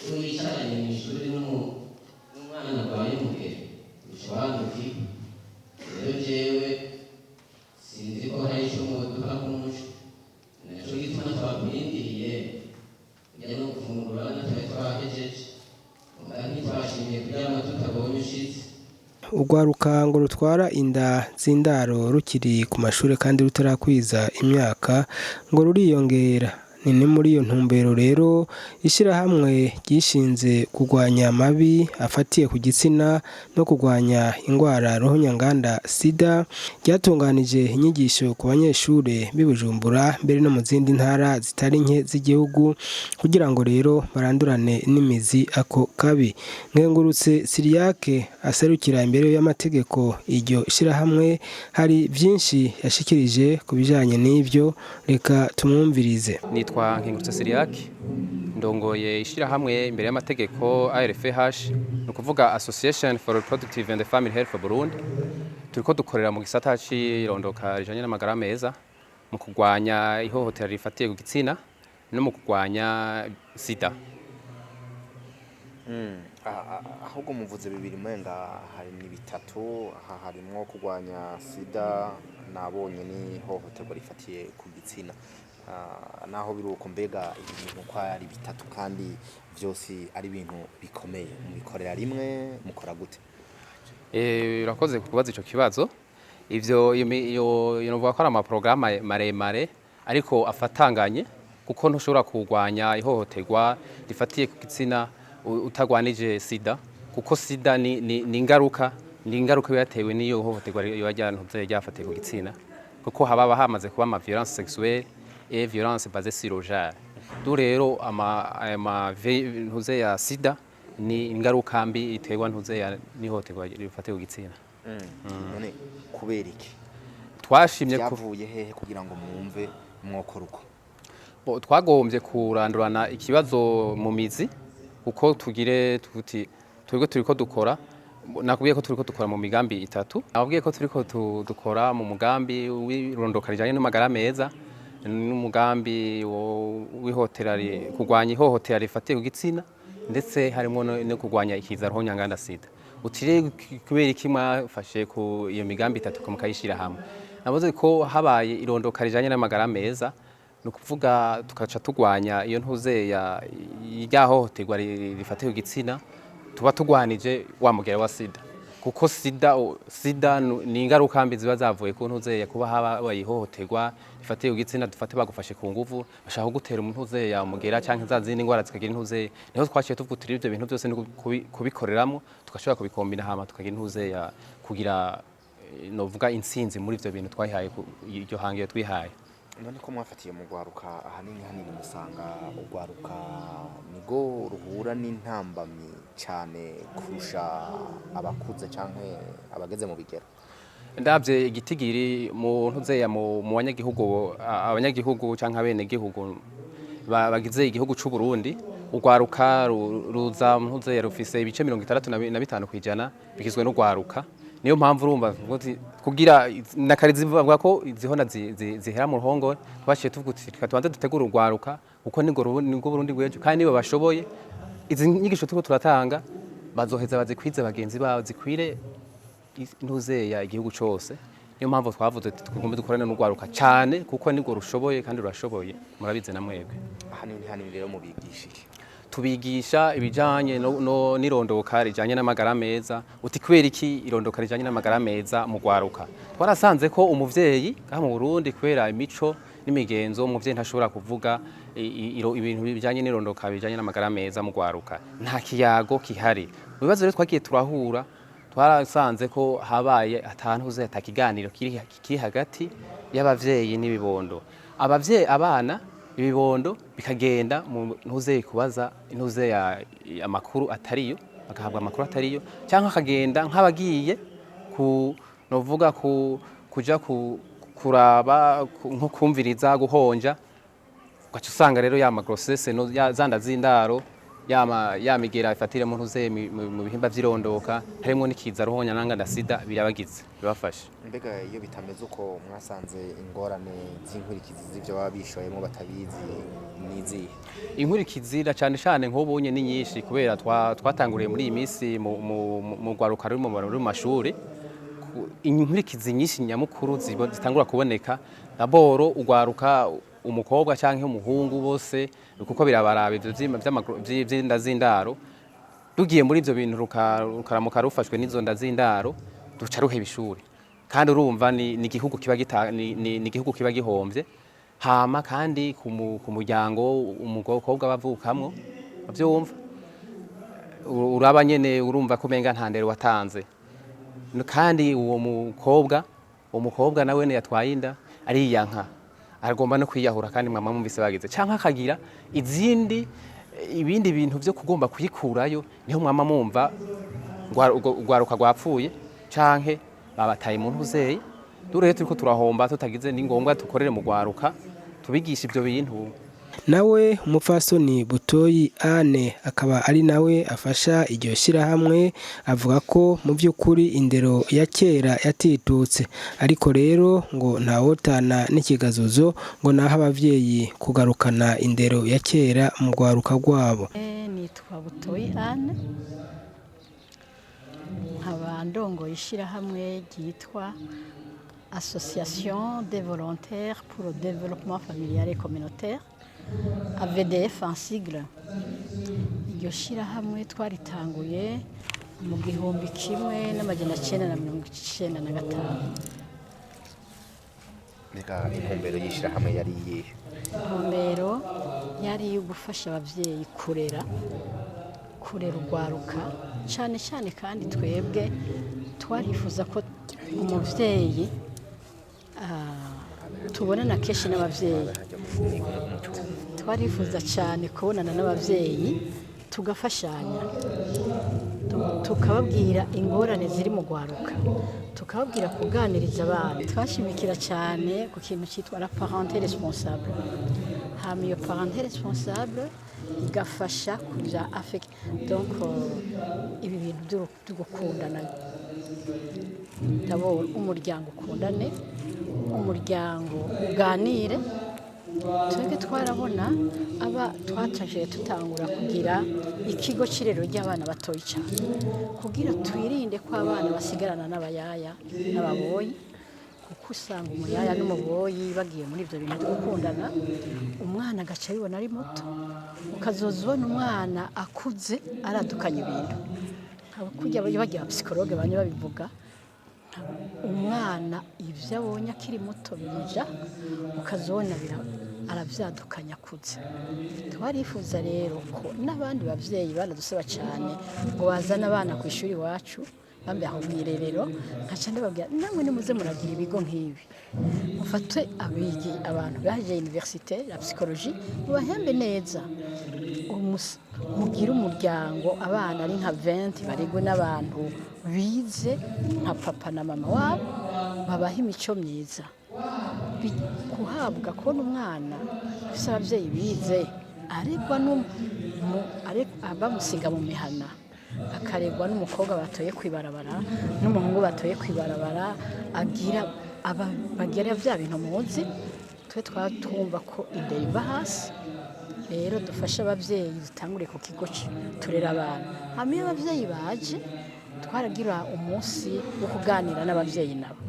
iyo wicaranye mu ishuri n'umwana urwaye umugeri ushobora gukira. Rero jewe sinzi ko hari icyo mwoduka kumusha, naco gituma twakurindiriye kujya no gufungura natwe twahejeje, mugabo ntitwashimiye kuryama tutabonye ushitse. Urwaruka ngo rutwara inda z'indaro rukiri ku mashuri kandi rutarakwiza imyaka ngo ruriyongera. Ni muri iyo ntumbero rero ishyirahamwe ryishinze kurwanya amabi afatiye ku gitsina no kurwanya indwara ruhonyanganda sida ryatunganije inyigisho ku banyeshuri b'i Bujumbura mbere no mu zindi ntara zitari nke z'igihugu kugira ngo rero barandurane n'imizi ako kabi. Nkengurutse Siriyake aserukira imbere y'amategeko iryo shyirahamwe hari byinshi yashikirije ku bijanye n'ivyo, reka tumwumvirize. Nitwa Nkengurutse Siriyake, ndongoye ishyirahamwe imbere y'amategeko ARFH, ni ukuvuga Association for Reproductive and Family Health for Burundi. Turiko dukorera mu gisata c'irondoka rijanye n'amagara meza mu kurwanya ihohotera rifatiye ku gitsina no mu kurwanya sida. Ahubwo muvuze bibiri mwenga hari ni bitatu, harimo kurwanya sida nabonye ni ihohoterwa rifatiye ku gitsina. Naho biruko mbega ibintu kwa ari bitatu kandi byose ari ibintu bikomeye, mubikorera rimwe mukora gute? Urakoze kubaza ico kibazo. Ivyo yovuga ko ari amaprograma maremare ariko afatanganye, kuko ntushobora kurwanya ihohoterwa rifatiye ku gitsina utagwanije sida, kuko sida ni ingaruka yatewe n'iyo hohoterwa ryafatiye ku gitsina, kuko haba hamaze kuba ama violence sexuelle et violence basée sur le genre. Du rero ntuze ya sida ni ingaruka mbi iterwa ntuze ya n'ihohoterwa rifatiye ku gitsina. None kubera iki twashimye yavuye hehe kugira ngo mwumve mwokora uko? Twagombye kurandurana ikibazo mu mizi, uko tugire tuti turiko dukora. Nakubwiye ko turiko dukora mu migambi itatu. Nababwiye ko turiko dukora mu mugambi w'irondoka rijanye n'amagara meza n'umugambi w'ihotera kurwanya ihohotera rifatiye ku gitsina, ndetse harimo no kurwanya ikiza ruhonyanganda sida. Utire kubera iki mwafashe ku iyo migambi itatu ko mukayishira hamwe? Navuze ko habaye irondoka rijanye n'amagara meza, no kuvuga tukaca tugwanya iyo ntuze ya hohoterwa rifatiye ku gitsina, tuba tugwanije wa mugera wa sida, kuko sida ni ingaruka mbi ziba zavuye ku ntuze ya kuba habaye ihohoterwa rifatiye ku gitsina. Dufate bagufashe ku nguvu, bashaka gutera umuntu ntuze ya mugera canke zazindi ngwara zikagira ntuze, niho twaciye tuvutira ivyo bintu byose kubikoreramwo, tukashobora kubikombina hama tukagira ntuze ya kugira novuga insinzi muri ivyo bintu twahihaye iryo hangiro twihaye. None ko mwafatiye mu gwaruka ahanini musanga ugwaruka nigo ruhura n'intambamyi cyane kurusha abakuze canke abageze mu bigero? Ndavye igitigiri mu ntuze ya mu abanyagihugu canke abenegihugu bagize igihugu c'u Burundi, ugwaruka ruza ntuze rufise ibice 65% bigizwe n'ugwaruka. Niyo mpamvu urumva kugira nakarizi bavuga ko izihona zihera mu ruhongo, twashiye tuvuga tubanze dutegura urwaruka uko nigo Burundi gwejo, kandi nibo bashoboye izi nyigisho tuko turatanga bazoheza bazikwize bagenzi babo zikwire ntuze ya igihugu cyose. Niyo mpamvu twavuze tugomba dukorana n'urwaruka cyane, kuko nigo rushoboye kandi rurashoboye, murabize na mwebwe. Hanini rero mubigishije tubigisha ibijanye n'irondoka rijanye n'amagara meza. Uti kubera iki irondoka rijanye n'amagara meza mu gwaruka? Twarasanze ko umuvyeyi aha mu Burundi kubera imico n'imigenzo, umuvyeyi ntashobora kuvuga ibintu bijanye n'irondoka bijanye n'amagara meza mu gwaruka, nta kiyago kihari. Mu bibazo rero twagiye turahura, twarasanze ko habaye atantuze atakiganiro kiri hagati y'abavyeyi n'ibibondo. Abana ibibondo bikagenda mu ntuze kubaza intuze ya amakuru atariyo, bagahabwa amakuru atariyo, cyangwa akagenda nk'abagiye novuga kuja kuraba nko kumviriza guhonja, ugaca usanga rero ya magrossesse zanda z'indaro yamigera ifatire mu ntuze mu bihimba vyirondoka harimo n'ikiza ruhonya nanga na sida birabagize bibafasha. Mbega iyo bitameze uko mwasanze ingorane z'inkurikizi z'ivyo baba bishoyemo batabizi nizihe? Inkurikizi cyane nk'ubunye ni nyinshi kubera twatanguriye muri iyi minsi mu rwaruka ruri mu mashuri. Inkurikizi nyinshi nyamukuru zitangura kuboneka daboro ugwaruka umukobwa canke umuhungu bose kuko birabarabe ivyo vy'inda z'indaro tugiye muri ivyo bintu rukaramuka rufashwe n'izo nda z'indaro duca ruheba ishuri kandi urumva ni igihugu kiba gihomvye hama kandi ku muryango umukobwa bavukamwo bavyumva uraba nyene urumva ko menga nta ndero watanze kandi uwo mukobwa nawe ne yatwaye inda ariyanka aragomba no kwiyahura kandi mama mumvise bagize canka akagira ibindi bintu byo kugomba kuyikurayo niho mama mumva rwaruka rwapfuye canke babataye mu ntuzeye dure turiko turahomba tutagize ni ngombwa tukorere mu rwaruka tubigisha ibyo bintu. Nawe umupfasoni Butoyi Anne akaba ari nawe afasha iryo shyirahamwe avuga ko mu by'ukuri indero ya kera yatitutse ariko rero ngo ntawotana n'ikigazuzo ngo naho abavyeyi kugarukana indero ya kera mu rwaruka rwabo. Nitwa Butoyi Anne nkaba ndongoye ishyirahamwe ryitwa Association des volontaires pour le développement familial et communautaire AVDF en sigle. Iryo shyirahamwe twaritanguye mu 1995. Mbega intumbero y'ishyirahamwe yari iyihe? Intumbero yari iyo gufasha abavyeyi kurera urwaruka cyane kandi twebwe twarifuza ko umuvyeyi tubonana kenshi n'abavyeyi twarifuza cyane kubonana n'abavyeyi tugafashanya tukababwira ingorane ziri mu rwaruka tukababwira kuganiriza abana twashimikira cyane ku kintu cyitwa la parenté responsable hama iyo parenté responsable igafasha kuja affect donc ibi bintu byo gukundana d'abord umuryango ukundane umuryango uganire twebwe twarabona twataje tutangura kugira ikigo cirero ry'abana batoyi cyane kugira twirinde ko abana basigarana n'abayaya n'ababoyi kuko usanga umuyaya n'umuboyi bagiye muri ibyo bintu byo gukundana umwana agaca yibona ari muto ukazozibona umwana akuze aradukanye ibintu kujya bagira psychologue banye babivuga umwana ivyo abonye akiri muto bija ukazona aravyadukanya akuze. Twarifuza rero ko n'abandi bavyeyi baradusaba cyane ngo bazana abana ku ishuri wacu bambe aho mwirerero nkaca ndababwira namwe nimuze muragira ibigo nk'ibi mufate abigi abantu baje université la psychologie mubahembe neza mugira umuryango abana ari nka 20 barigwe n'abantu bize nka papa na mama wabo babaha imico myiza kuhabwa ko n'umwana afise abavyeyi bize aregwa bamusiga mu mihana akaregwa n'umukobwa batoye kwibarabara n'umuhungu batoye kwibarabara bagira vya bintu muzi twe twumva ko indero iva hasi rero dufasha abavyeyi dutangure ku kigo turera abana hama iyo abavyeyi baje twaragira umunsi wo kuganira n'abavyeyi nabo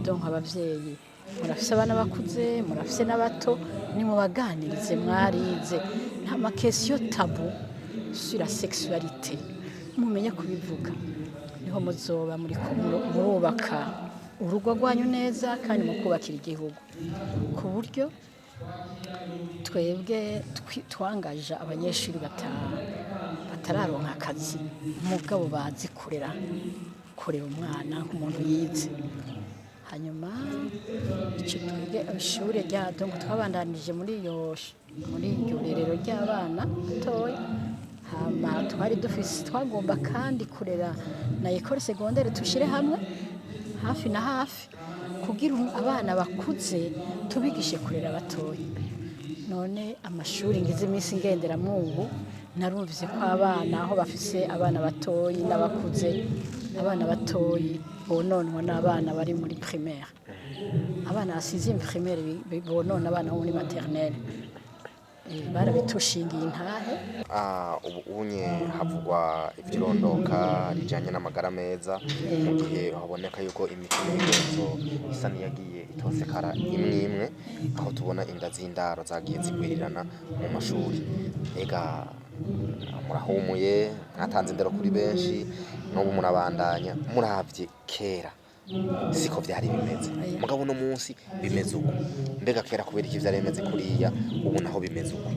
donc abavyeyi murafise abana bakuze murafise n'abato ni mu baganirize mwarize nta makesiyo tabu sur la sexualité mumenye kubivuga niho muzoba murubaka urugo rwanyu neza kandi mukubakira igihugu ku buryo twebwe twangaje abanyeshuri batararonka akazi mugabo bazi kurera umwana nk'umuntu yize hanyuma ishuri rya donc twabandanije muri iryo rerero ry'abana batoya hama twari dufise twagomba kandi kurera na école secondaire tushire hamwe hafi na hafi kugira abana bakuze tubigishe kurera batoya none amashuri ngize iminsi ngenderamo ubu narumvise ko abana aho bafise abana batoyi n'abakuze, abana batoyi bononwa n'abana bari muri primaire, abana basize primaire bonona abana bo muri maternelle, barabitushingiye intahe. Ubunye havugwa ivyirondoka rijanye n'amagara meza mu gihe haboneka yuko imiti y'imigenzo isa niyagiye itosekara imwe aho tubona inda z'indaro zagiye zigwirirana mu mashuri. Ega murahumuye, mwatanze indero kuri benshi, n'ubu murabandanya. Muravye kera siko vyari bimeze, mugabo no munsi bimeze uko. Mbega kera kubera iki vyari bimeze kuriya, ubu naho bimeze uko?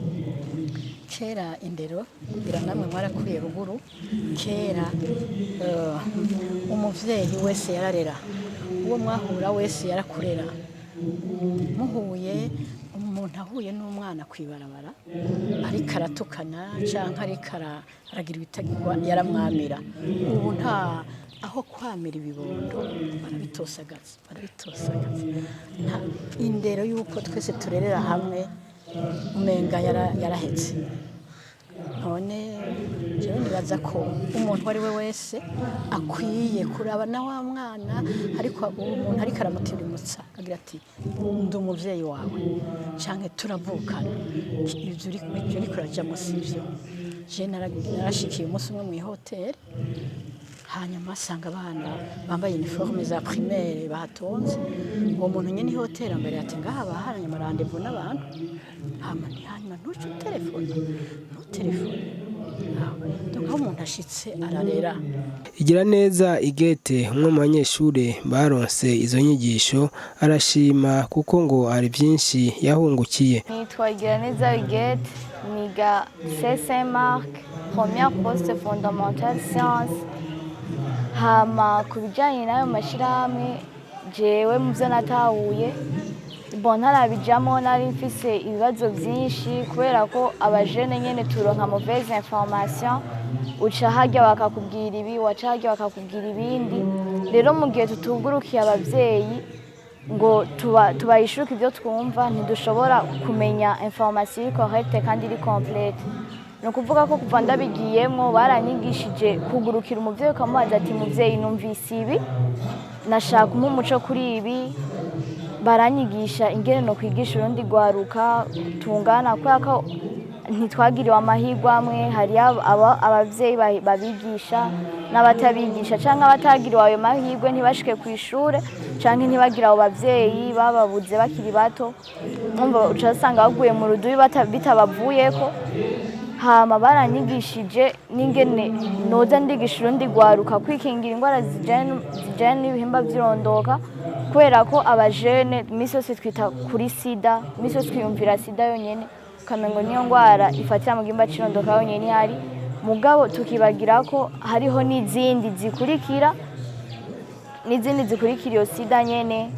Kera indero ngira namwe mwarakuriye ruguru, kera umuvyeyi wese yararera, uwo mwahura wese yarakurera. Muhuye umuntu ahuye n'umwana kwibarabara ariko aratukana canke ariko aragira ibitagirwa yaramwamira. Ubu nta aho kwamira ibibondo barabitosagaza. Nta indero yuko twese turerera hamwe umenga yarahetse. None jewe nibaza ko umuntu wari we wese akwiye kuraba na wa mwana, ariko umuntu ariko aramutimutsa agira ati ndi umuvyeyi wawe canke turavukana, ivyo uriko uraja musi ivyo. Je narashikiye umunsi umwe mw'ihoteli, hanyuma asanga abana bambaye uniforme za primaire batonze. Uwo muntu nyene ihoteli mbere ati ngaha baharanye amarandevu n'abantu, hanyuma ntuce telefone. Aho umuntu ashitse ararera. Igira neza Igete, umwe mu banyeshure baronse izo nyigisho, arashima kuko ngo hari byinshi yahungukiye. Nitwa Igira neza Igete, niga CSM première poste fondamentale science. Hama ku bijanye n'ayo mashirahamwe, jewe mu vyo natahuye ntarabijamo, nari mfise ibibazo vyinshi kubera ko abajene nyene turonka mauvaise information, uca harya bakakubwira ibi, waca harya bakakubwira ibindi. Rero mu gihe tutugurukiye abavyeyi ngo tubayishuke ivyo twumva, ntidushobora kumenya information correcte kandi iri complete. No kuvuga ko kuva ndabigiyemwo baranyigishije kugurukira umuvyeyi, ukamubaza ati muvyeyi numvise ibi, nashaka umuco kuri ibi. Baranyigisha ingene no kwigisha urundi gwaruka tungana, kubera ko ntitwagiriwe amahirwe amwe. Hari abavyeyi babigisha n'abatabigisha, canke abatagiriwe ayo mahirwe ntibashike kw'ishure, canke ntibagira abo bavyeyi bababuze bakiri bato. Umva ucasanga baguye mu rudubi bitabavuyeko. Hama baranyigishije n'ingene noza ndigisha urundi gwaruka kwikingira ingwara zijanye n'ibihimba vy'irondoka, kubera ko abajene misi yose twita kuri sida, misi yose twiyumvira sida yonyene, ukamengo niyo ngwara ifatira mu gihimba c'irondoka yonyene ihari, mugabo tukibagira ko hariho n'izindi zikurikira iyo sida nyene.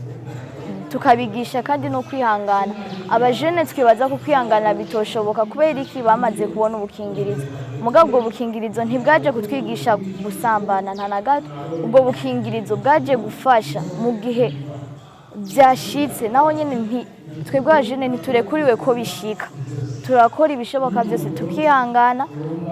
Tukabigisha kandi no kwihangana. Abajene twibaza ko kwihangana bitoshoboka kubera iki bamaze kubona ubukingirizo, mugabo ubwo bukingirizo ntibwaje kutwigisha gusambana nta na gato. Ubwo bukingirizo bwaje gufasha mu gihe byashitse, naho nyene twebwe abajene ntiturekuriwe ko bishika. Turakora ibishoboka byose tukihangana,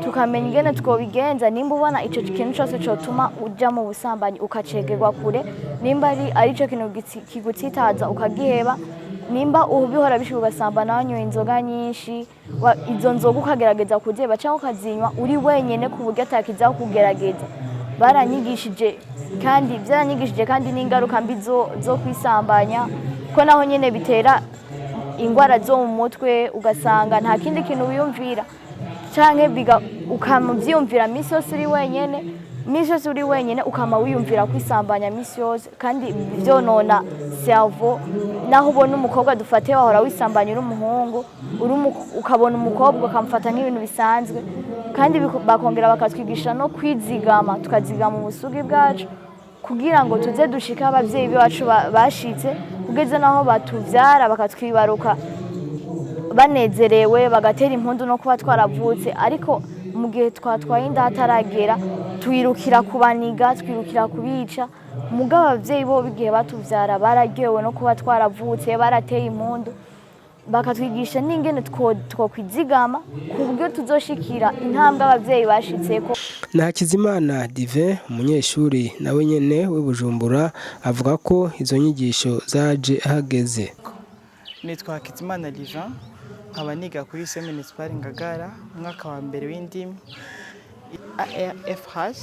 tukamenya ingene twobigenza. Nimba ubona ico kintu cyose cotuma uja mu busambanyi ukacegerwa kure, nimba ari ico kintu kigutsitaza ukagiheba, nimba ubihora bishika ugasambana wanyoye inzoga nyinshi, izo nzoga ukagerageza kuzeba cyangwa ukazinywa uri wenyene ku buryo atakiza kugerageza. Baranyigishije kandi n'ingaruka mbi zo kwisambanya, ko naho nyene bitera ingwara zo mu mutwe, ugasanga nta kindi kintu wiyumvira, canke ukamuvyumvira misi yose uri wenyene, ukama wiyumvira kwisambanya misi yose, kandi vyonona cerveau. Naho ubona umukobwa dufate wahora wisambanya uri umuhungu, ukabona umukobwa ukamufata nk'ibintu bisanzwe. Kandi bakongera bakatwigisha no kwizigama, tukazigama ubusugi bwacu kugira ngo tuze dushike abavyeyi bacu bashitse, kugeza naho batuvyara bakatwibaruka banezerewe, bagatera impundu no kuba twaravutse. Ariko mu gihe twatwaye inda hataragera, twirukira kubaniga, twirukira kubica. Mugabo abavyeyi bo bigihe batuvyara bararyohewe no kuba twaravutse, barateye impundu. bakatwigisha n'ingene twokwizigama ku buryo tuzoshikira intambwe abavyeyi bashitseko. Na Hakizimana Divin umunyeshuri nawe nyene we Bujumbura avuga ko izo nyigisho zaje ahageze. Nitwa Hakizimana Divin nkaba niga kuri lycée municipale Ngagara umwaka wa mbere w'indimi. ARFH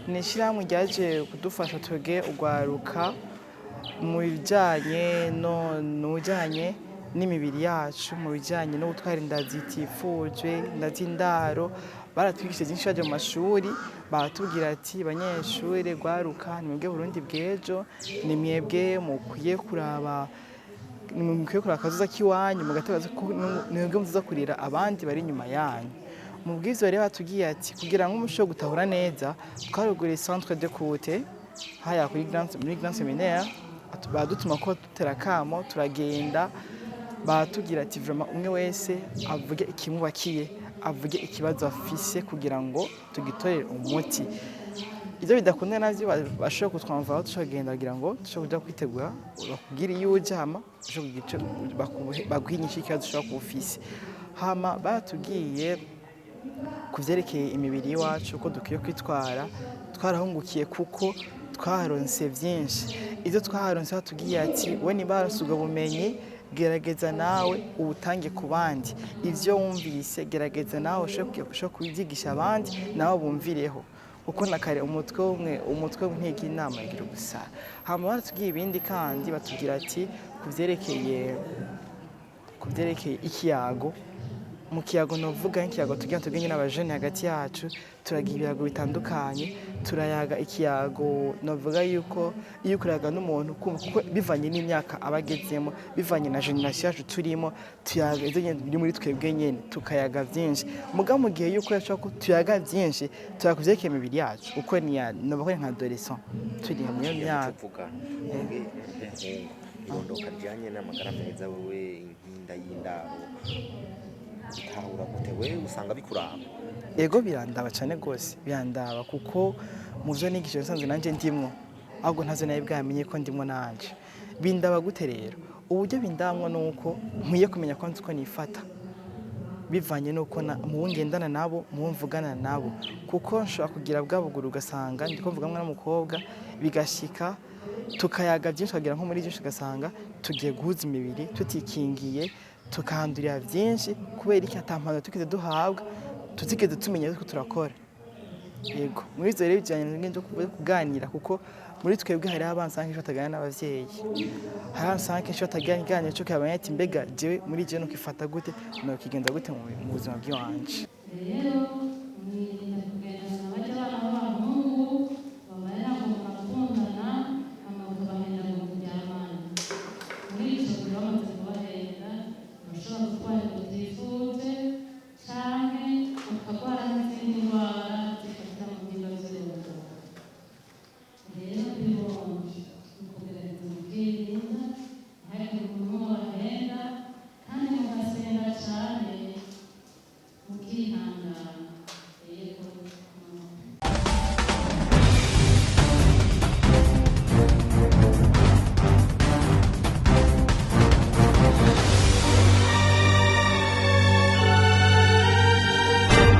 ni ishirahamwe ryaje kudufasha twebwe ugwaruka mu bijanye n'imibiri yacu, mu bijanye no gutwara inda zitifujwe, inda z'indaro. Baratwigishije byinshi baje mu mashuri, baratubwira ati banyeshure gwaruka ni mwebwe Burundi bw'ejo, ni mwebwe mukwiye kuraba akazoza k'iwanyu mugategaza ko mwebwe muzoza kurira abandi bari inyuma yanyu. Mu bwizo rero batubwiye ati kugira ngo umusho gutahura neza twaruguriye centre de côté haya kuri grand séminaire, badutuma ko dutera kamo turagenda, batubwira ati vraiment umwe wese avuge ikimubakiye, avuge ikibazo afise kugira ngo tugitorere umuti. Ivyo bidakunda navyo bashobora kutwamvara tushagenda kugira ngo dushobora kuja kwitegura bakubwira iyo uje hama baguhinyisha ikibazo ushobora kuba ufise. Hama batubwiye kuvyerekeye imibiri iwacu uko dukwiye kwitwara, twarahungukiye kuko twaronse vyinshi. Ivyo twaronse batubwiye ati we nibaronse ubwo bumenyi gerageza nawe ubutange ku bandi, ivyo wumvise gerageza nawe ushobora kubyigisha abandi nawe bumvireho, kuko nakare umutwe ntigira inama yagira gusara. Hama baratubwiye ibindi kandi batubwira ati kuvyerekeye ikiyago, mu kiyago novuga nk'ikiyago tugira tugenge n'abajene hagati yacu, turagira ibiyago bitandukanye, turayaga ikiyago novuga yuko iyo kurayaga n'umuntu kuko bivanye n'imyaka abagezemo, bivanye na generation yacu turimo, tuyaga ivyo biri muri twebwe nyene tukayaga vyinshi. Muga mu gihe yuko yashaka tuyaga vyinshi turakuvyerekeye imibiri yacu uko ni novuga nka adolescent turi mu myaka tuvuga irondoka rijanye n'amagara meza wewe inkinda y'indaro bitahura gute wewe usanga bikuraba? Ego birandaba cyane gose, birandaba kuko mu vyo nigisho nsanzwe nanje ndimwo, ahubwo ntazo naye bwamenye ko ndimwo nanje. Bindaba gute rero? Uburyo bindamwo nuko nkwiye kumenya ko nzi ko nifata, bivanye nuko mu ngendana nabo, mu mvugana nabo, kuko nshobora kugira bwabuguru ugasanga ndiko mvugamwe n'umukobwa bigashika tukayaga byinshi kagira nko muri byinshi ugasanga tugiye guhuza imibiri tutikingiye, tukahandurira byinshi kubera iki atampano tukize duhabwa tuzigeze tumenya ko turakora. Yego muri izo rero bijyanye n'ingendo kuganira, kuko muri twebwe hari abansanga cyo batagana n'abavyeyi, hari abansanga cyo batagana cyo kabanya ati mbega jewe muri je no kifata gute no kigenda gute mu buzima bw'iwanje.